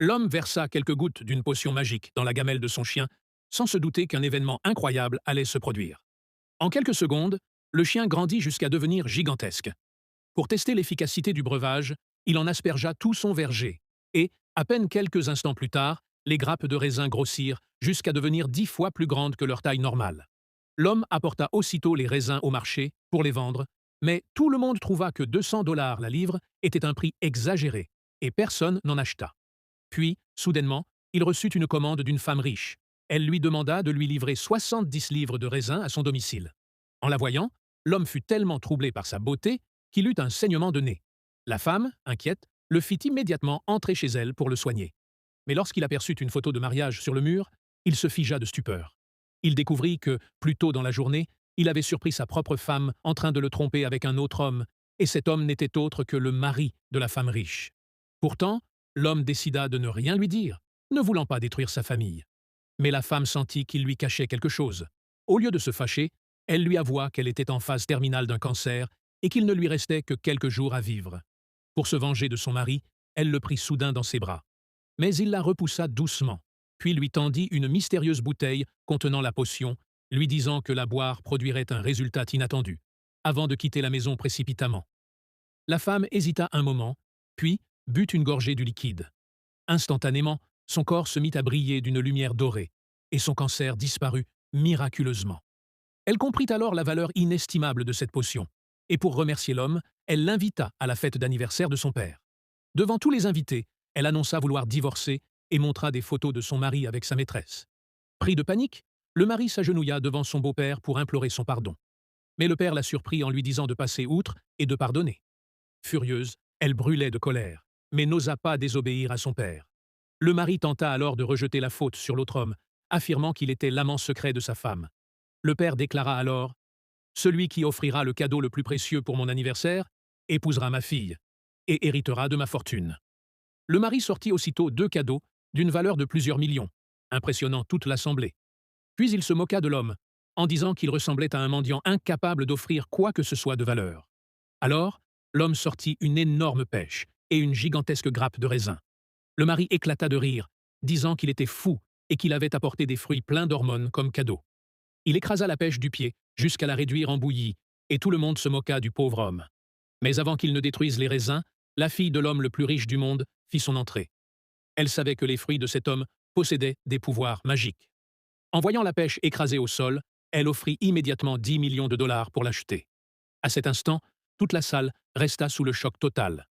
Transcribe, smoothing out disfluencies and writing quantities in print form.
L'homme versa quelques gouttes d'une potion magique dans la gamelle de son chien, sans se douter qu'un événement incroyable allait se produire. En quelques secondes, le chien grandit jusqu'à devenir gigantesque. Pour tester l'efficacité du breuvage, il en aspergea tout son verger, et, à peine quelques instants plus tard, les grappes de raisin grossirent jusqu'à devenir 10 fois plus grandes que leur taille normale. L'homme apporta aussitôt les raisins au marché pour les vendre, mais tout le monde trouva que 200 $ la livre était un prix exagéré, et personne n'en acheta. Puis, soudainement, il reçut une commande d'une femme riche. Elle lui demanda de lui livrer 70 livres de raisins à son domicile. En la voyant, l'homme fut tellement troublé par sa beauté qu'il eut un saignement de nez. La femme, inquiète, le fit immédiatement entrer chez elle pour le soigner. Mais lorsqu'il aperçut une photo de mariage sur le mur, il se figea de stupeur. Il découvrit que, plus tôt dans la journée, il avait surpris sa propre femme en train de le tromper avec un autre homme, et cet homme n'était autre que le mari de la femme riche. Pourtant, l'homme décida de ne rien lui dire, ne voulant pas détruire sa famille. Mais la femme sentit qu'il lui cachait quelque chose. Au lieu de se fâcher, elle lui avoua qu'elle était en phase terminale d'un cancer et qu'il ne lui restait que quelques jours à vivre. Pour se venger de son mari, elle le prit soudain dans ses bras. Mais il la repoussa doucement, puis lui tendit une mystérieuse bouteille contenant la potion, lui disant que la boire produirait un résultat inattendu, avant de quitter la maison précipitamment. La femme hésita un moment, puis but une gorgée du liquide. Instantanément, son corps se mit à briller d'une lumière dorée, et son cancer disparut miraculeusement. Elle comprit alors la valeur inestimable de cette potion, et pour remercier l'homme, elle l'invita à la fête d'anniversaire de son père. Devant tous les invités, elle annonça vouloir divorcer et montra des photos de son mari avec sa maîtresse. Pris de panique, le mari s'agenouilla devant son beau-père pour implorer son pardon. Mais le père la surprit en lui disant de passer outre et de pardonner. Furieuse, elle brûlait de colère, mais n'osa pas désobéir à son père. Le mari tenta alors de rejeter la faute sur l'autre homme, affirmant qu'il était l'amant secret de sa femme. Le père déclara alors « Celui qui offrira le cadeau le plus précieux pour mon anniversaire épousera ma fille et héritera de ma fortune. » Le mari sortit aussitôt 2 cadeaux d'une valeur de plusieurs millions, impressionnant toute l'assemblée. Puis il se moqua de l'homme, en disant qu'il ressemblait à un mendiant incapable d'offrir quoi que ce soit de valeur. Alors, l'homme sortit une énorme pêche et une gigantesque grappe de raisin. Le mari éclata de rire, disant qu'il était fou et qu'il avait apporté des fruits pleins d'hormones comme cadeau. Il écrasa la pêche du pied jusqu'à la réduire en bouillie, et tout le monde se moqua du pauvre homme. Mais avant qu'il ne détruise les raisins, la fille de l'homme le plus riche du monde fit son entrée. Elle savait que les fruits de cet homme possédaient des pouvoirs magiques. En voyant la pêche écrasée au sol, elle offrit immédiatement 10 millions de dollars pour l'acheter. À cet instant, toute la salle resta sous le choc total.